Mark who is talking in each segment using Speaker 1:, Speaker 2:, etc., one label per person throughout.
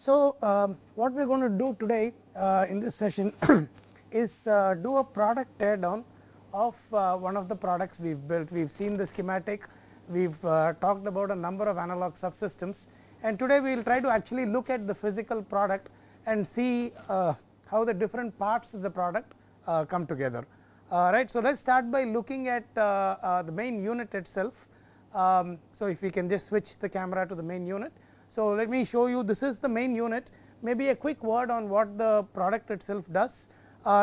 Speaker 1: So, what we are going to do today in this session is do a product tear down of one of the products we have built. We have seen the schematic, we have talked about a number of analog subsystems, and today we will try to actually look at the physical product and see how the different parts of the product come together. Right. So, let us start by looking at the main unit itself. So, if we can just switch the camera to the main unit. So, let me show you, this is the main unit, maybe a quick word on what the product itself does.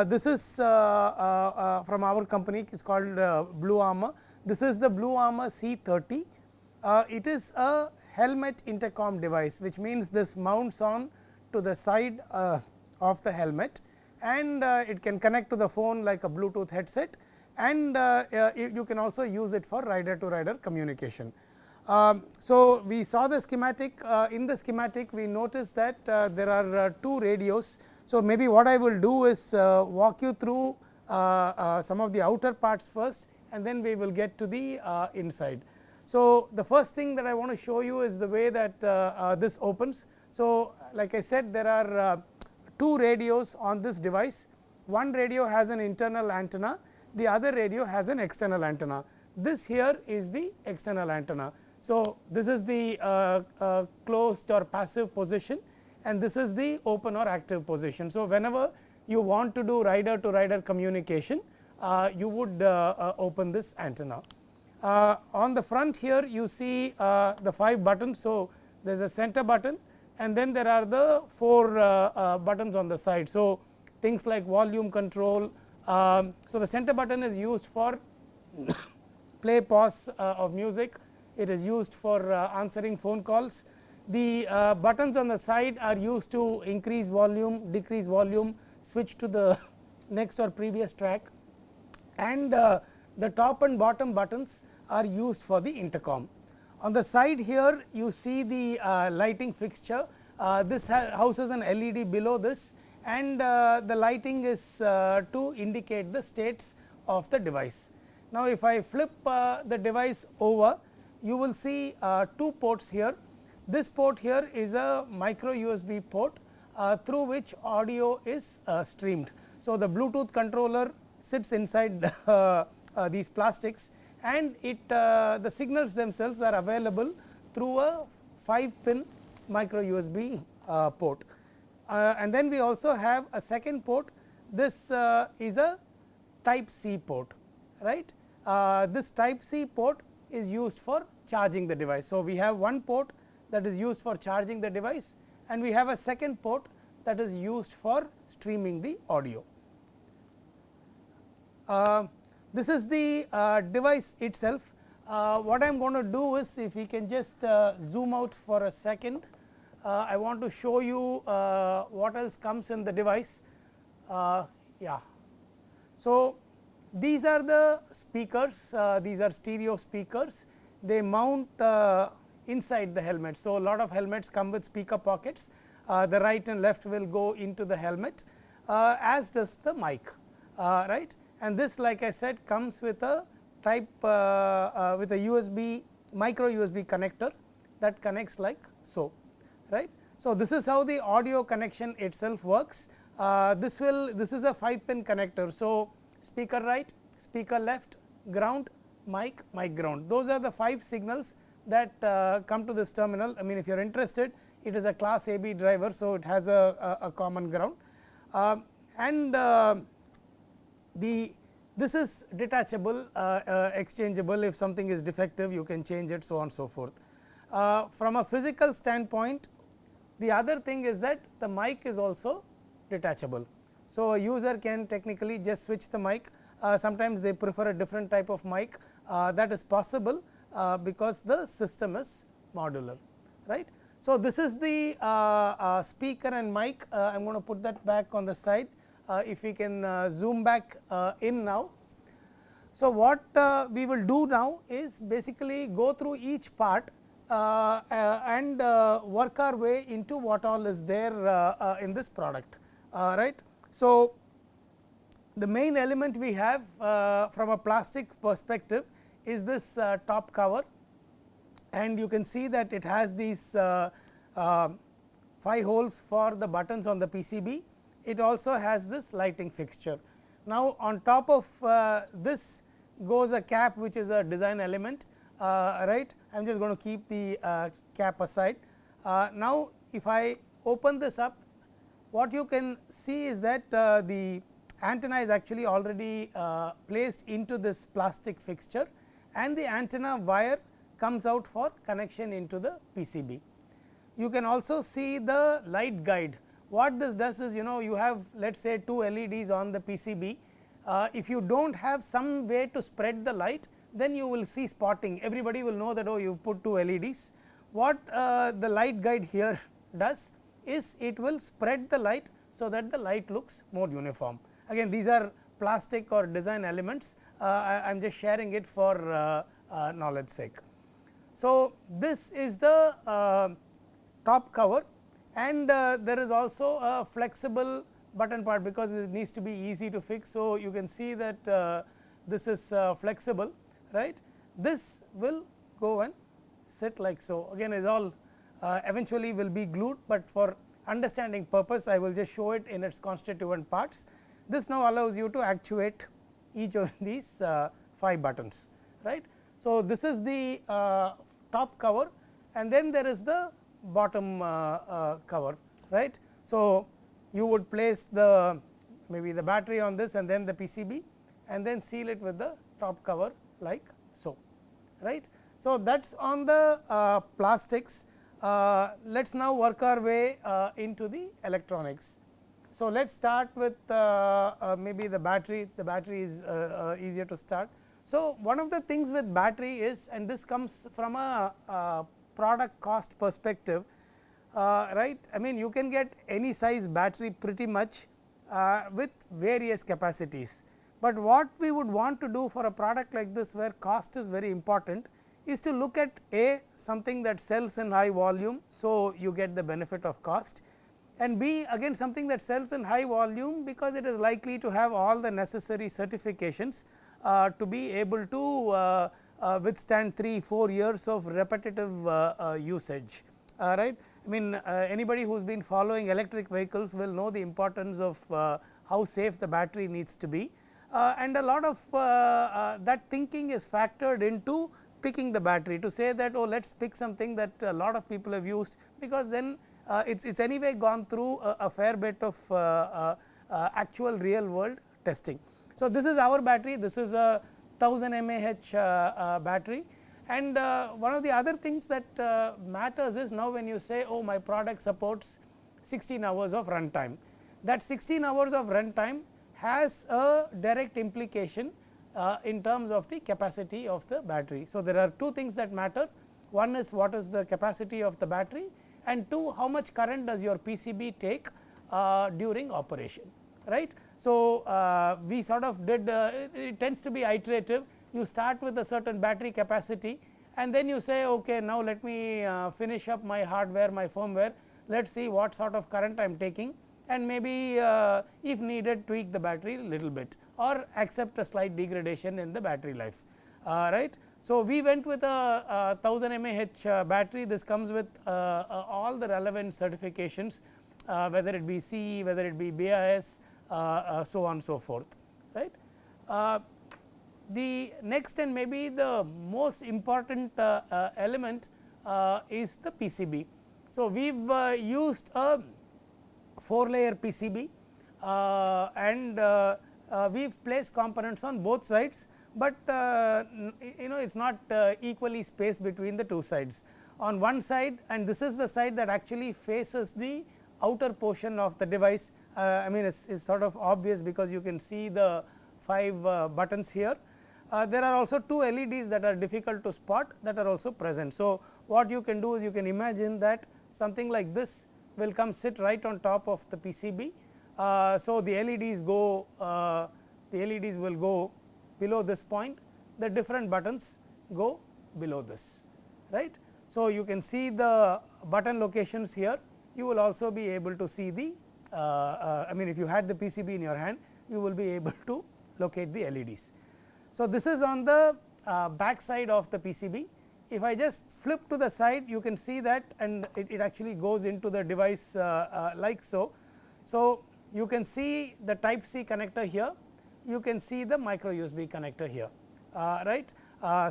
Speaker 1: This is from our company, it is called BluArmor. This is the BluArmor C30. It is a helmet intercom device, which means this mounts on to the side of the helmet, and it can connect to the phone like a Bluetooth headset, and you can also use it for rider to rider communication. So, we saw the schematic. In the schematic we noticed that there are two radios. So, maybe what I will do is walk you through some of the outer parts first, and then we will get to the inside. So, the first thing that I want to show you is the way that this opens. So, like I said, there are two radios on this device. One radio has an internal antenna, the other radio has an external antenna. This here is the external antenna. So, this is the closed or passive position, and this is the open or active position. So, whenever you want to do rider to rider communication, you would open this antenna. On the front here you see the 5 buttons. So, there is a center button, and then there are the 4 buttons on the side. So, things like volume control. So, the center button is used for play pause of music. It is used for answering phone calls. The buttons on the side are used to increase volume, decrease volume, switch to the next or previous track, and the top and bottom buttons are used for the intercom. On the side here you see the lighting fixture. This houses an LED below this, and the lighting is to indicate the states of the device. Now, if I flip the device over, you will see 2 ports here. This port here is a micro USB port through which audio is streamed. So, the Bluetooth controller sits inside these plastics, and the signals themselves are available through a 5-pin micro USB port. And then we also have a second port. This is a type C port, right. This type C port is used for charging the device. So, we have one port that is used for charging the device, and we have a second port that is used for streaming the audio. This is the device itself. What I am going to do is, if we can just zoom out for a second, I want to show you what else comes in the device. Yeah. So, these are the speakers, these are stereo speakers. They mount inside the helmet. So, a lot of helmets come with speaker pockets. The right and left will go into the helmet, as does the mic, right. And this, like I said, comes with a type with a USB micro USB connector that connects like so, right. So, this is how the audio connection itself works. This is a 5-pin connector. So, speaker right, speaker left, ground, mic, mic ground. Those are the 5 signals that come to this terminal. I mean, if you are interested, it is a class AB driver. So, it has a common ground, and this is detachable, exchangeable. If something is defective, you can change it, so on and so forth. From a physical standpoint, the other thing is that the mic is also detachable. So, a user can technically just switch the mic. Sometimes they prefer a different type of mic, that is possible because the system is modular, right. So, this is the speaker and mic. I am going to put that back on the side. If we can zoom back in now. So, what we will do now is basically go through each part and work our way into what all is there in this product, right. So, the main element we have from a plastic perspective is this top cover, and you can see that it has these 5 holes for the buttons on the PCB, it also has this lighting fixture. Now, on top of this goes a cap, which is a design element, right. I am just going to keep the cap aside. Now, if I open this up, what you can see is that the antenna is actually already placed into this plastic fixture, and the antenna wire comes out for connection into the PCB. You can also see the light guide. What this does is, you have, let us say, 2 LEDs on the PCB. If you do not have some way to spread the light, then you will see spotting. Everybody will know that, oh, you have put 2 LEDs. What the light guide here does is, it will spread the light so that the light looks more uniform. Again, these are plastic or design elements. I am just sharing it for knowledge sake. So, this is the top cover, and there is also a flexible button part, because it needs to be easy to fix. So, you can see that this is flexible, right. This will go and sit like so. Again, is all eventually will be glued, but for understanding purpose I will just show it in its constituent parts. This now allows you to actuate each of these 5 buttons, right. So, this is the top cover, and then there is the bottom cover, right. So, you would place the maybe the battery on this, and then the PCB, and then seal it with the top cover like so, right. So, that is on the plastics. Let us now work our way into the electronics. So, let us start with maybe the battery is easier to start. So, one of the things with battery is, and this comes from a product cost perspective, right. I mean, you can get any size battery pretty much with various capacities, but what we would want to do for a product like this, where cost is very important, is to look at something that sells in high volume. So, you get the benefit of cost, and B, again something that sells in high volume, because it is likely to have all the necessary certifications to be able to withstand 3-4 years of repetitive usage, right. I mean, anybody who has been following electric vehicles will know the importance of how safe the battery needs to be, and a lot of that thinking is factored into picking the battery, to say that, oh, let us pick something that a lot of people have used, because then it is anyway gone through a fair bit of actual real world testing. So, this is our battery, this is a 1000 mAh battery, and one of the other things that matters is, now when you say, oh, my product supports 16 hours of run time, that 16 hours of run time has a direct implication in terms of the capacity of the battery. So, there are 2 things that matter. One is, what is the capacity of the battery, and 2, how much current does your PCB take during operation, right. So, we sort of did it tends to be iterative. You start with a certain battery capacity, and then you say, okay, now let me finish up my hardware, my firmware, let us see what sort of current I am taking, and maybe if needed tweak the battery a little bit, or accept a slight degradation in the battery life, right. So, we went with a 1000 mAh battery. This comes with all the relevant certifications, whether it be CE, whether it be BIS, so on and so forth, right. The next and maybe the most important element is the PCB. So, we have used a 4-layer PCB, and we have placed components on both sides, but it is not equally spaced between the 2 sides. On one side, and this is the side that actually faces the outer portion of the device, I mean, it is sort of obvious, because you can see the 5 buttons here. There are also 2 LEDs that are difficult to spot, that are also present. So, what you can do is, you can imagine that something like this will come sit right on top of the PCB. So, the LEDs go will go below this point, the different buttons go below this, right. So, you can see the button locations here. You will also be able to see the I mean, if you had the PCB in your hand, you will be able to locate the LEDs. So, this is on the back side of the PCB. if I just flip to the side, you can see that, and it actually goes into the device like so. So, you can see the type C connector here, you can see the micro USB connector here, right.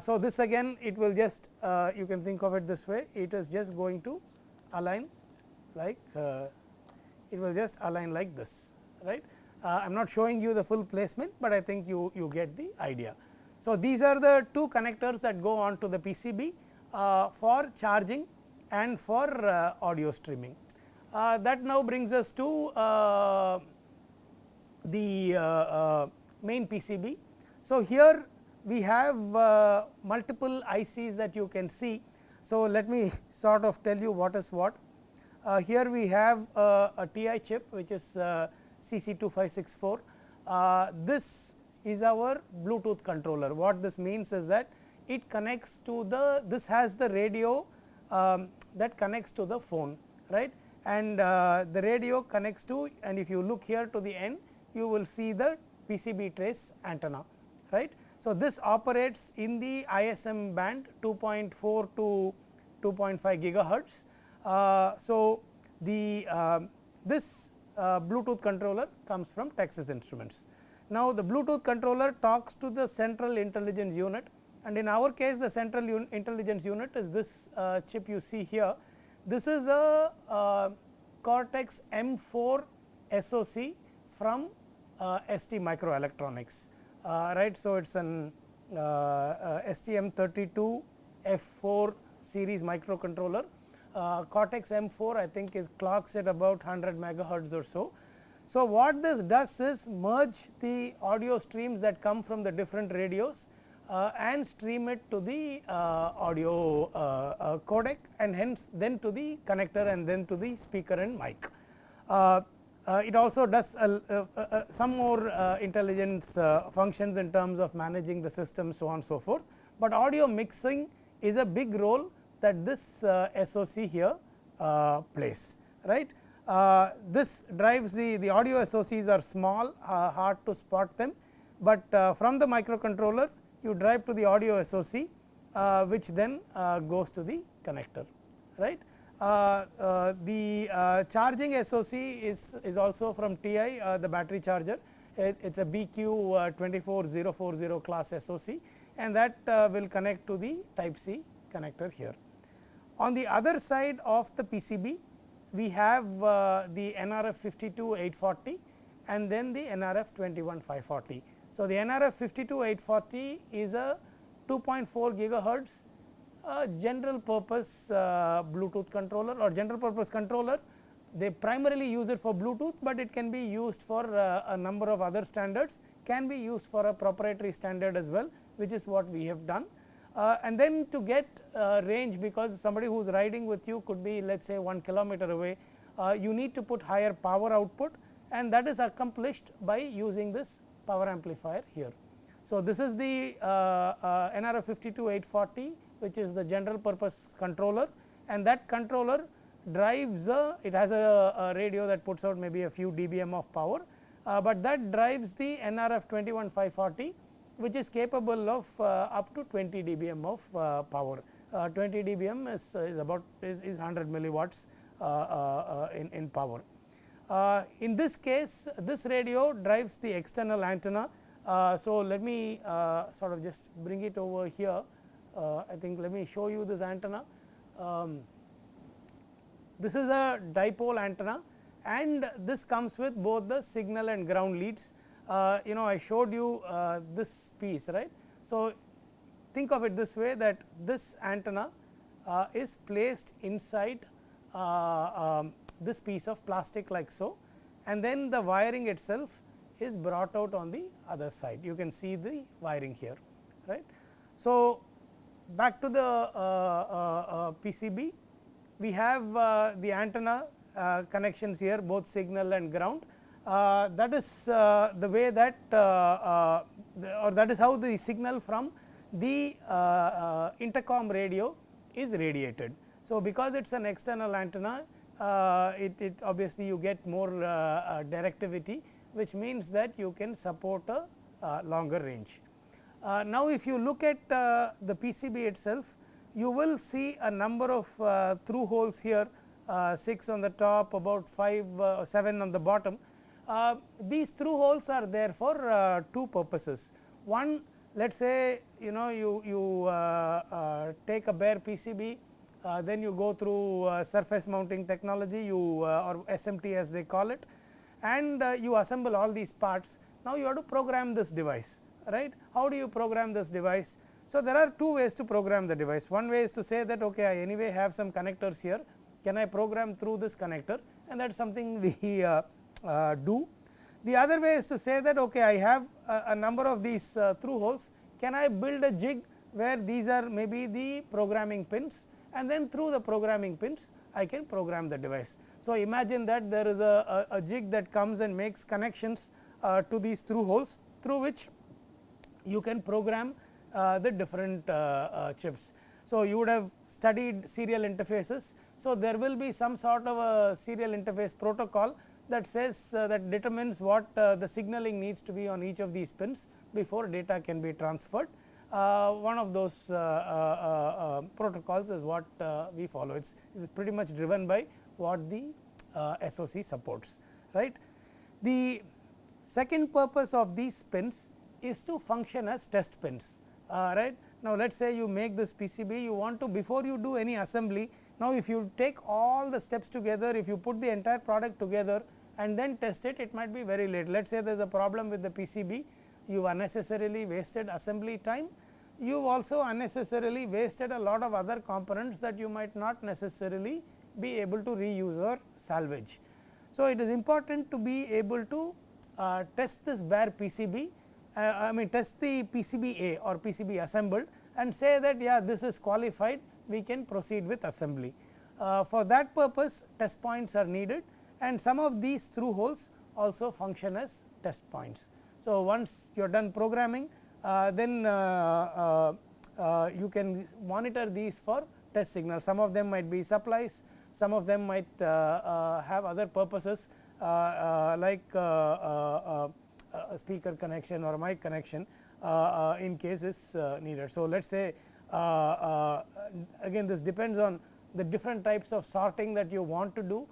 Speaker 1: So, this again it will just you can think of it this way, it is just going to align like it will just align like this, right. I am not showing you the full placement, but I think you get the idea. So, these are the two connectors that go on to the PCB for charging and for audio streaming. That now brings us to the main PCB. So, here we have multiple ICs that you can see. So, let me sort of tell you what is what. Here we have a TI chip, which is CC2564. This is our Bluetooth controller. What this means is that it connects to the, this has the radio that connects to the phone, right, and the radio connects to, and if you look here to the end, you will see the PCB trace antenna, right. So, this operates in the ISM band 2.4 to 2.5 gigahertz. So, the this Bluetooth controller comes from Texas Instruments. Now, the Bluetooth controller talks to the central intelligence unit, and in our case the central intelligence unit is this chip you see here. This is a Cortex-M4 SoC from ST Microelectronics, right. So, it is an STM32F4 series microcontroller. Cortex-M4 I think is clocks at about 100 megahertz or so. So, what this does is merge the audio streams that come from the different radios and stream it to the audio codec, and hence then to the connector and then to the speaker and mic. It also does some more intelligence functions in terms of managing the system, so on and so forth, but audio mixing is a big role that this SoC here plays, right. This drives the audio SoCs are small, hard to spot them, but from the microcontroller you drive to the audio SoC, which then goes to the connector, right. The charging SoC is also from TI, the battery charger. It is a BQ24040 class SoC, and that will connect to the type C connector here. On the other side of the PCB, we have the NRF52840 and then the NRF21540. So, the NRF52840 is a 2.4 gigahertz general purpose Bluetooth controller or general purpose controller. They primarily use it for Bluetooth, but it can be used for a number of other standards, can be used for a proprietary standard as well, which is what we have done. And then to get range, because somebody who is riding with you could be, let us say 1 kilometer away, you need to put higher power output, and that is accomplished by using this power amplifier here. So, this is the NRF52840, which is the general purpose controller, and that controller drives it has a radio that puts out maybe a few dBm of power, but that drives the NRF21540, which is capable of up to 20 dBm of power. 20 dBm is about is 100 milliwatts in power. In this case, this radio drives the external antenna. So, let me sort of just bring it over here. I think let me show you this antenna. This is a dipole antenna, and this comes with both the signal and ground leads. You know, I showed you this piece, right. So, think of it this way, that this antenna is placed inside this piece of plastic like so, and then the wiring itself is brought out on the other side. You can see the wiring here, right. So, back to the PCB, we have the antenna connections here, both signal and ground. That is the way that or that is how the signal from the intercom radio is radiated. So, because it is an external antenna, it obviously you get more directivity, which means that you can support a longer range. Now, if you look at the PCB itself, you will see a number of through holes here, 6 on the top, about 5 7 on the bottom. These through holes are there for two purposes. One, let us say you take a bare PCB, then you go through surface mounting technology, or SMT as they call it, and you assemble all these parts. Now you have to program this device, right. How do you program this device? So there are two ways to program the device. One way is to say that okay, I anyway have some connectors here, can I program through this connector, and that is something we do. The other way is to say that okay, I have a number of these through holes, can I build a jig where these are maybe the programming pins, and then through the programming pins I can program the device. So imagine that there is a jig that comes and makes connections to these through holes, through which you can program the different chips. So you would have studied serial interfaces. So there will be some sort of a serial interface protocol that says that determines what the signaling needs to be on each of these pins before data can be transferred. One of those protocols is what we follow. It's pretty much driven by what the SoC supports, right. The second purpose of these pins is to function as test pins, right. Now let us say you make this PCB, you want to, before you do any assembly, now if you take all the steps together, if you put the entire product together and then test it, it might be very late. Let us say there is a problem with the PCB, you unnecessarily wasted assembly time, you have also unnecessarily wasted a lot of other components that you might not necessarily be able to reuse or salvage. So it is important to be able to test this bare PCB, I mean test the PCBA or PCB assembled, and say that yeah, this is qualified, we can proceed with assembly. For that purpose test points are needed, and some of these through holes also function as test points. So once you are done programming, then you can monitor these for test signals. Some of them might be supplies, some of them might have other purposes like a speaker connection or a mic connection in cases needed. So let us say again this depends on the different types of sorting that you want to do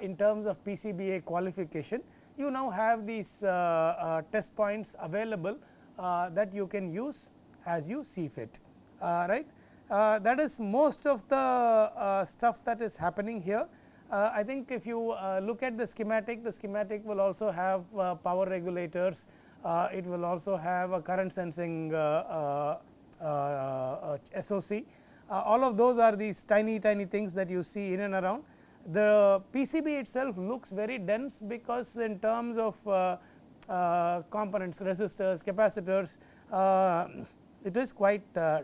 Speaker 1: in terms of PCBA qualification. You now have these test points available that you can use as you see fit, right. That is most of the stuff that is happening here. I think if you look at the schematic will also have power regulators, it will also have a current sensing SoC. All of those are these tiny things that you see in and around. The PCB itself looks very dense because in terms of components, resistors, capacitors, it is quite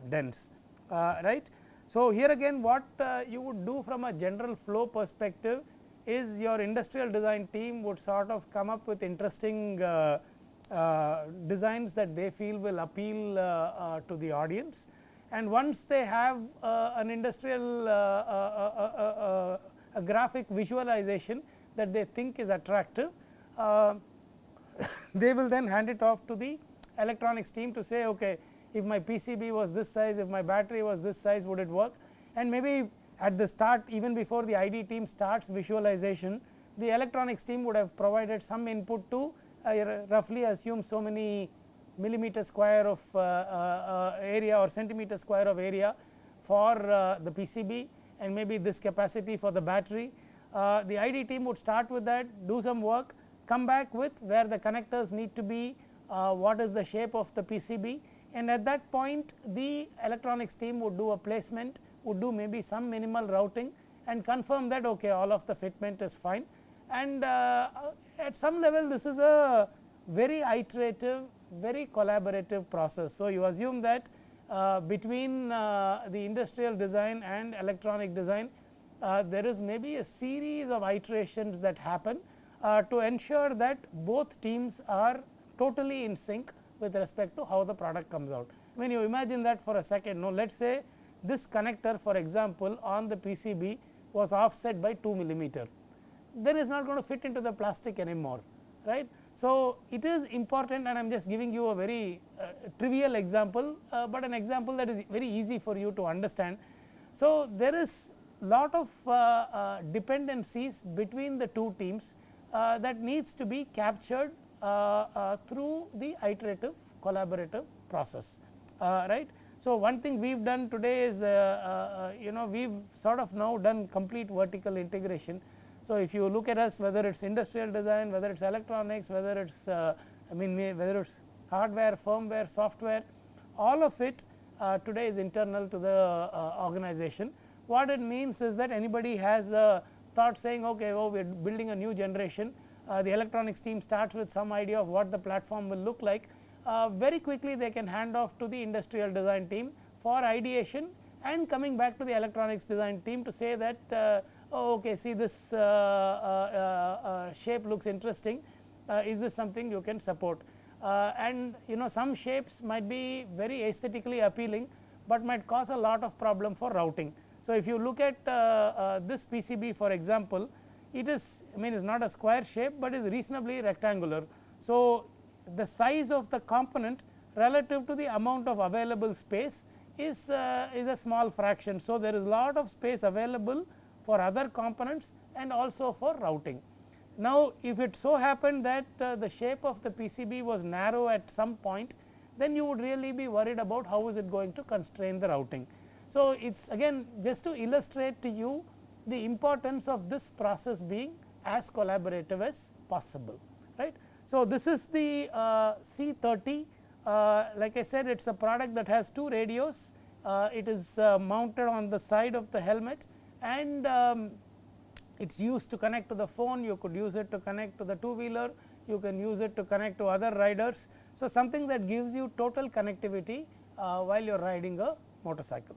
Speaker 1: dense, right. So here again what you would do from a general flow perspective is your industrial design team would sort of come up with interesting designs that they feel will appeal to the audience, and once they have an industrial a graphic visualization that they think is attractive, they will then hand it off to the electronics team to say okay, if my PCB was this size, if my battery was this size, would it work. And maybe at the start, even before the ID team starts visualization, the electronics team would have provided some input to roughly assume so many millimeter square of area or centimeter square of area for the PCB, and maybe this capacity for the battery. The ID team would start with that, do some work, come back with where the connectors need to be, what is the shape of the PCB, and at that point the electronics team would do a placement, would do maybe some minimal routing and confirm that okay, all of the fitment is fine. And at some level this is a very iterative, very collaborative process. So you assume that between the industrial design and electronic design there is maybe a series of iterations that happen to ensure that both teams are totally in sync with respect to how the product comes out. When you imagine that for a second, no, let us say this connector for example on the PCB was offset by 2 millimeter, then it is not going to fit into the plastic anymore, right. So, it is important, and I am just giving you a very trivial example, but an example that is very easy for you to understand. So, there is lot of dependencies between the two teams that needs to be captured through the iterative collaborative process, right. So, one thing we have done today is we have sort of now done complete vertical integration. So, if you look at us, whether it is industrial design, whether it is electronics, whether it is whether it is hardware, firmware, software, all of it today is internal to the organization. What it means is that anybody has a thought saying, okay, oh, we are building a new generation, the electronics team starts with some idea of what the platform will look like. Very quickly they can hand off to the industrial design team for ideation, and coming back to the electronics design team to say that oh, okay, see this shape looks interesting, is this something you can support, and some shapes might be very aesthetically appealing, but might cause a lot of problem for routing. So, if you look at this PCB, for example, it is is not a square shape, but is reasonably rectangular. So, the size of the component relative to the amount of available space is a small fraction. So, there is lot of space available for other components and also for routing. Now, if it so happened that the shape of the PCB was narrow at some point, then you would really be worried about how is it going to constrain the routing. So, it is again just to illustrate to you the importance of this process being as collaborative as possible, right. So, this is the C30, like I said, it is a product that has two radios, it is mounted on the side of the helmet, and it is used to connect to the phone. You could use it to connect to the two-wheeler, you can use it to connect to other riders. So, something that gives you total connectivity while you are riding a motorcycle.